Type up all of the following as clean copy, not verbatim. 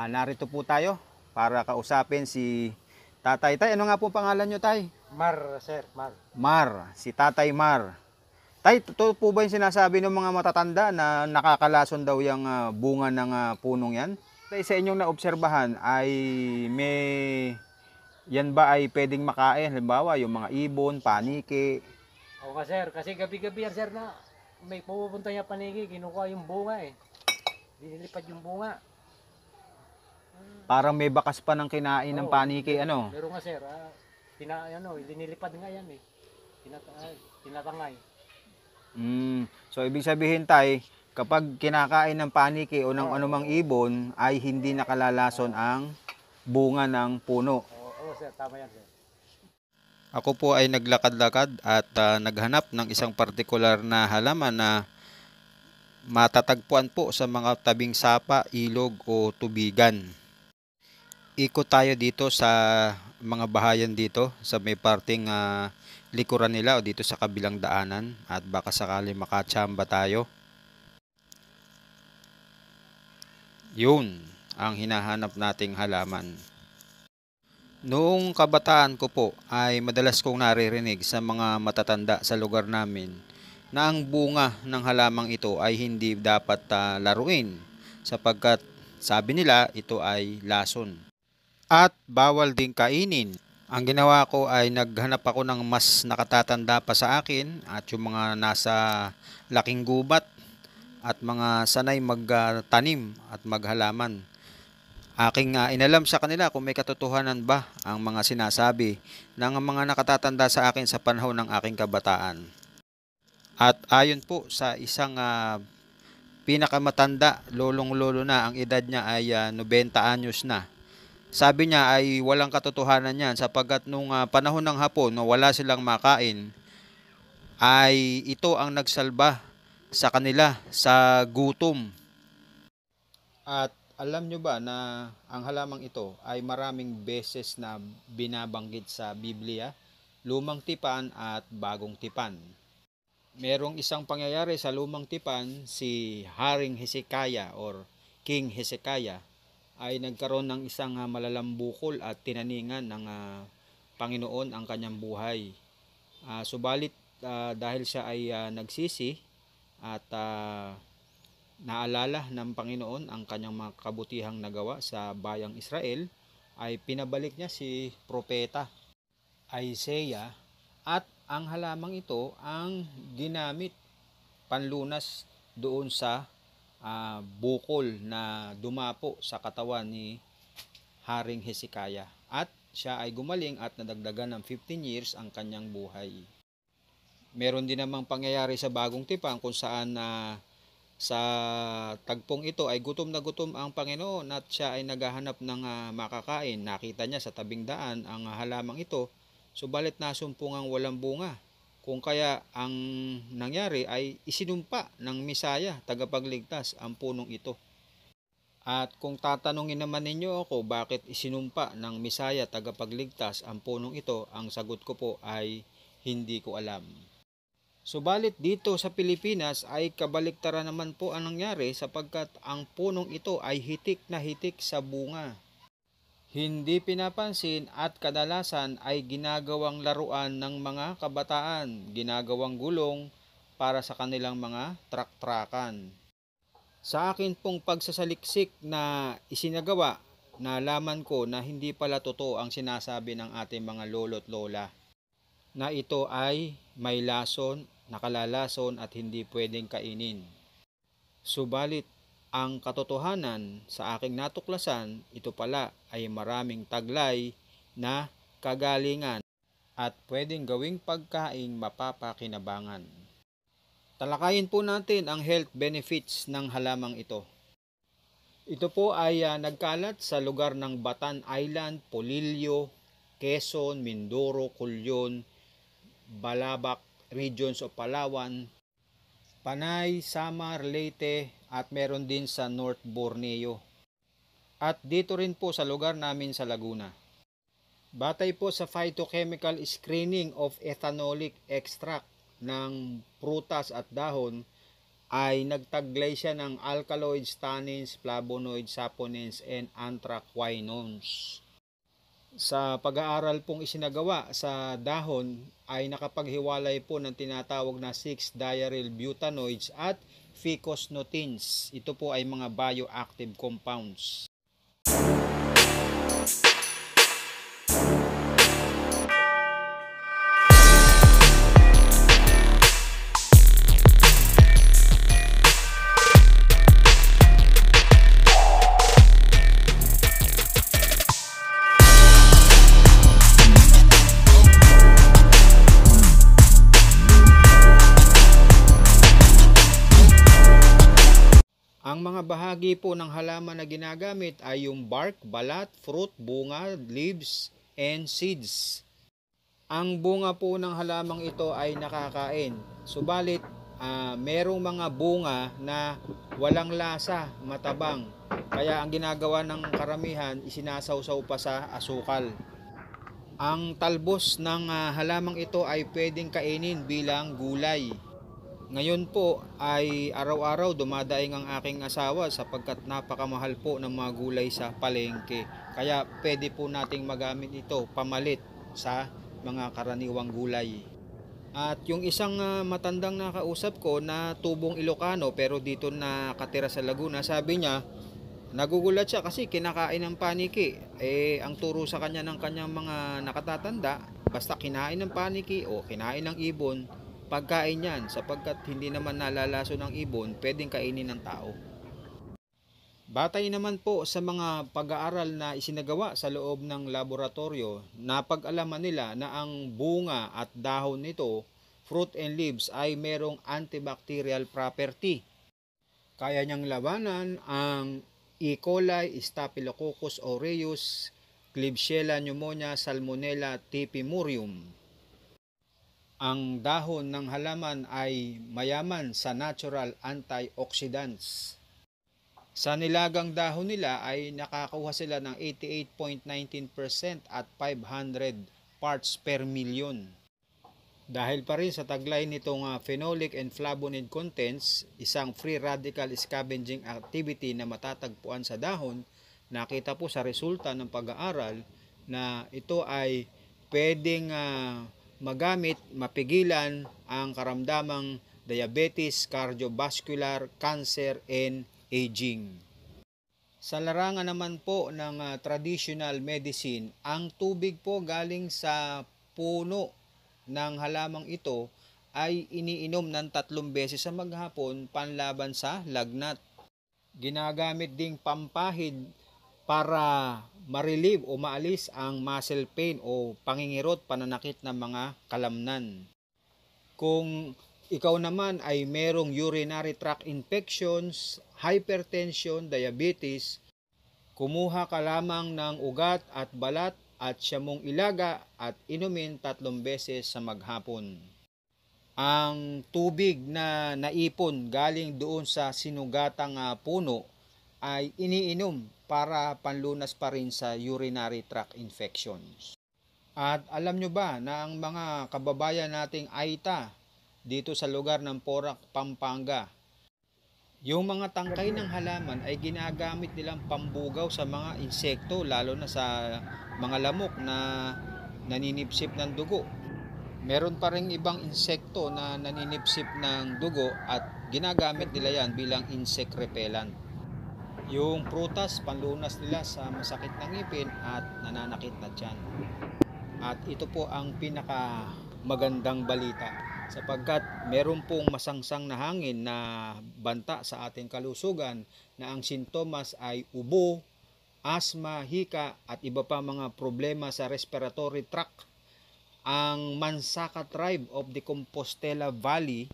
Narito po tayo para kausapin si Tatay. Tay, ano nga po pangalan nyo, Tay? Mar, sir, Mar. Mar, si Tatay Mar. Tay, totoo po ba yung sinasabi ng mga matatanda na nakakalason daw yung bunga ng punong yan? Tay, sa inyong naobserbahan ay may yan ba ay pwedeng makain? Halimbawa, yung mga ibon, paniki. Oo nga, sir. Kasi gabi-gabi yan, sir, na may pupunta niya panigi, kinukuha yung bunga eh. Dinilipad yung bunga. Parang may bakas pa ng kinain ng Oo, paniki, ano? Pero nga, sir, dinilipad nga yan eh. Tinatangay. So, ibig sabihin, Tay, kapag kinakain ng paniki o ng anumang ibon, ay hindi nakalalason ang bunga ng puno. Oo, sir, tama yan, sir. Ako po ay naglakad-lakad at naghanap ng isang partikular na halaman na matatagpuan po sa mga tabing sapa, ilog o tubigan. Ikot tayo dito sa mga bahayan dito sa may parting likuran nila o dito sa kabilang daanan at baka sakali makatsamba tayo. Yun ang hinahanap nating halaman. Noong kabataan ko po ay madalas kong naririnig sa mga matatanda sa lugar namin na ang bunga ng halamang ito ay hindi dapat laruin sapagkat sabi nila ito ay lason at bawal ding kainin. Ang ginawa ko ay naghanap ako ng mas nakatatanda pa sa akin at yung mga nasa laking gubat at mga sanay magtanim at maghalaman. Aking inalam sa kanila kung may katotohanan ba ang mga sinasabi ng mga nakatatanda sa akin sa panahon ng aking kabataan. At ayon po sa isang pinakamatanda, lolong-lolo na, ang edad niya ay 90 anyos na. Sabi niya ay walang katotohanan yan sapagkat nung panahon ng hapon na wala silang makain, ay ito ang nagsalba sa kanila sa gutom. At alam nyo ba na ang halamang ito ay maraming beses na binabanggit sa Biblia, Lumang Tipan at Bagong Tipan. Merong isang pangyayari sa Lumang Tipan, si Haring Hezekiah or King Hezekiah ay nagkaroon ng isang malalambukol at tinaningan ng Panginoon ang kanyang buhay. Subalit dahil siya ay nagsisi at naalala ng Panginoon ang kanyang mga kabutihang nagawa sa bayang Israel, ay pinabalik niya si Propeta Isaiah at ang halamang ito ang ginamit panlunas doon sa bukol na dumapo sa katawan ni Haring Hezekiah. At siya ay gumaling at nadagdagan ng 15 years ang kanyang buhay. Meron din namang pangyayari sa Bagong Tipan kung saan sa tagpong ito ay gutom na gutom ang Panginoon at siya ay naghahanap ng makakain. Nakita niya sa tabing daan ang halamang ito, subalit nasumpungang walang bunga. Kung kaya ang nangyari ay isinumpa ng Misaya, tagapagligtas, ang punong ito. At kung tatanungin naman ninyo ako bakit isinumpa ng Misaya, tagapagligtas, ang punong ito, ang sagot ko po ay hindi ko alam. Subalit dito sa Pilipinas ay kabaliktaran naman po ang nangyari sapagkat ang punong ito ay hitik na hitik sa bunga. Hindi pinapansin at kadalasan ay ginagawang laruan ng mga kabataan, ginagawang gulong para sa kanilang mga trak-trakan. Sa akin pong pagsasaliksik na isinagawa, nalaman ko na hindi pala totoo ang sinasabi ng ating mga lolo't lola, na ito ay may lason, nakalalason at hindi pwedeng kainin. Subalit, ang katotohanan sa aking natuklasan, ito pala ay maraming taglay na kagalingan at pwedeng gawing pagkaing mapapakinabangan. Talakayin po natin ang health benefits ng halamang ito. Ito po ay nagkalat sa lugar ng Batan Island, Polillo, Quezon, Mindoro, Culion, Balabac, regions of Palawan, Panay, Samar, Leyte at meron din sa North Borneo. At dito rin po sa lugar namin sa Laguna. Batay po sa phytochemical screening of ethanolic extract ng prutas at dahon, ay nagtaglay siya ng alkaloids, tannins, flavonoids, saponins, and anthraquinones. Sa pag-aaral pong isinagawa sa dahon ay nakapaghiwalay po ng tinatawag na 6-diaryl butanoids at ficosnotins. Ito po ay mga bioactive compounds. Ang mga bahagi po ng halaman na ginagamit ay yung bark, balat, fruit, bunga, leaves, and seeds. Ang bunga po ng halamang ito ay nakakain. Subalit, merong mga bunga na walang lasa, matabang. Kaya ang ginagawa ng karamihan, isinasawsaw pa sa asukal. Ang talbos ng halamang ito ay pwedeng kainin bilang gulay. Ngayon po ay araw-araw dumadaing ang aking asawa sapagkat napakamahal po ng mga gulay sa palengke. Kaya pwede po nating magamit ito pamalit sa mga karaniwang gulay. At yung isang matandang nakausap ko na tubong Ilocano pero dito nakatira sa Laguna, sabi niya nagugulat siya kasi kinakain ng paniki. Ang turo sa kanya ng kanyang mga nakatatanda, basta kinain ng paniki o kinain ng ibon, pagkain yan sapagkat hindi naman nalalaso ng ibon, pwedeng kainin ng tao. Batay naman po sa mga pag-aaral na isinagawa sa loob ng laboratorio, napag-alaman nila na ang bunga at dahon nito, fruit and leaves, ay merong antibacterial property. Kaya niyang labanan ang E. coli, Staphylococcus aureus, Klebsiella pneumonia, Salmonella typhimurium. Ang dahon ng halaman ay mayaman sa natural antioxidants. Sa nilagang dahon nila ay nakakakuha sila ng 88.19% at 500 parts per million. Dahil pa rin sa taglay nitong phenolic and flavonoid contents, isang free radical scavenging activity na matatagpuan sa dahon, nakita po sa resulta ng pag-aaral na ito ay pwedeng magamit, mapigilan ang karamdamang diabetes, cardiovascular, cancer, and aging. Sa larangan naman po ng traditional medicine, ang tubig po galing sa puno ng halamang ito ay iniinom ng 3 beses sa maghapon panlaban sa lagnat. Ginagamit ding pampahid para ma-relieve o maalis ang muscle pain o pangingirot, pananakit ng mga kalamnan. Kung ikaw naman ay merong urinary tract infections, hypertension, diabetes, kumuha ka lamang ng ugat at balat at siya mong ilaga at inumin 3 beses sa maghapon. Ang tubig na naipon galing doon sa sinugatang puno ay iniinom para panlunas pa rin sa urinary tract infections. At alam nyo ba na ang mga kababayan nating Aita dito sa lugar ng Porac, Pampanga, yung mga tangkay ng halaman ay ginagamit nilang pambugaw sa mga insekto, lalo na sa mga lamok na naninipsip ng dugo. Meron pa ring ibang insekto na naninipsip ng dugo at ginagamit nila yan bilang insect repellent. Yung prutas, panlunas nila sa masakit na ngipin at nananakit na tiyan. At ito po ang pinaka magandang balita sapagkat meron pong masangsang na hangin na banta sa ating kalusugan na ang sintomas ay ubo, asthma, hika at iba pa mga problema sa respiratory tract. Ang Mansaka tribe of the Compostela Valley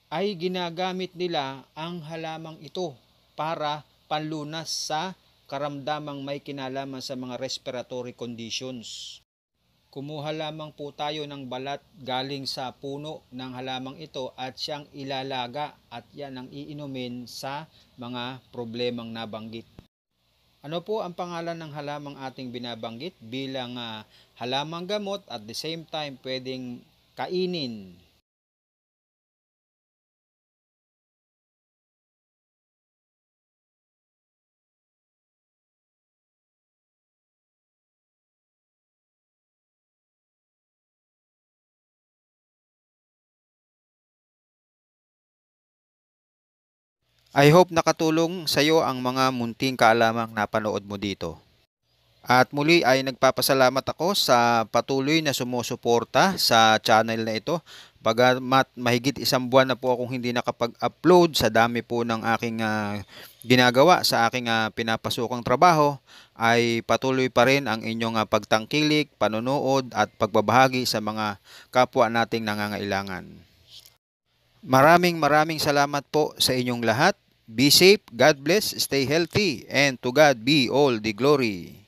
ay ginagamit nila ang halamang ito para panlunas sa karamdamang may kinalaman sa mga respiratory conditions. Kumuha lamang po tayo ng balat galing sa puno ng halamang ito at siyang ilalaga at yan ang iinumin sa mga problemang nabanggit. Ano po ang pangalan ng halamang ating binabanggit bilang halamang gamot at the same time pwedeng kainin? I hope nakatulong sa iyo ang mga munting kaalamang napanood mo dito. At muli ay nagpapasalamat ako sa patuloy na sumusuporta sa channel na ito. Bagamat mahigit isang buwan na po akong hindi nakapag-upload sa dami po ng aking ginagawa sa aking pinapasukang trabaho, ay patuloy pa rin ang inyong pagtangkilik, panonood at pagbabahagi sa mga kapwa nating nangangailangan. Maraming salamat po sa inyong lahat. Be safe, God bless, stay healthy, and to God be all the glory.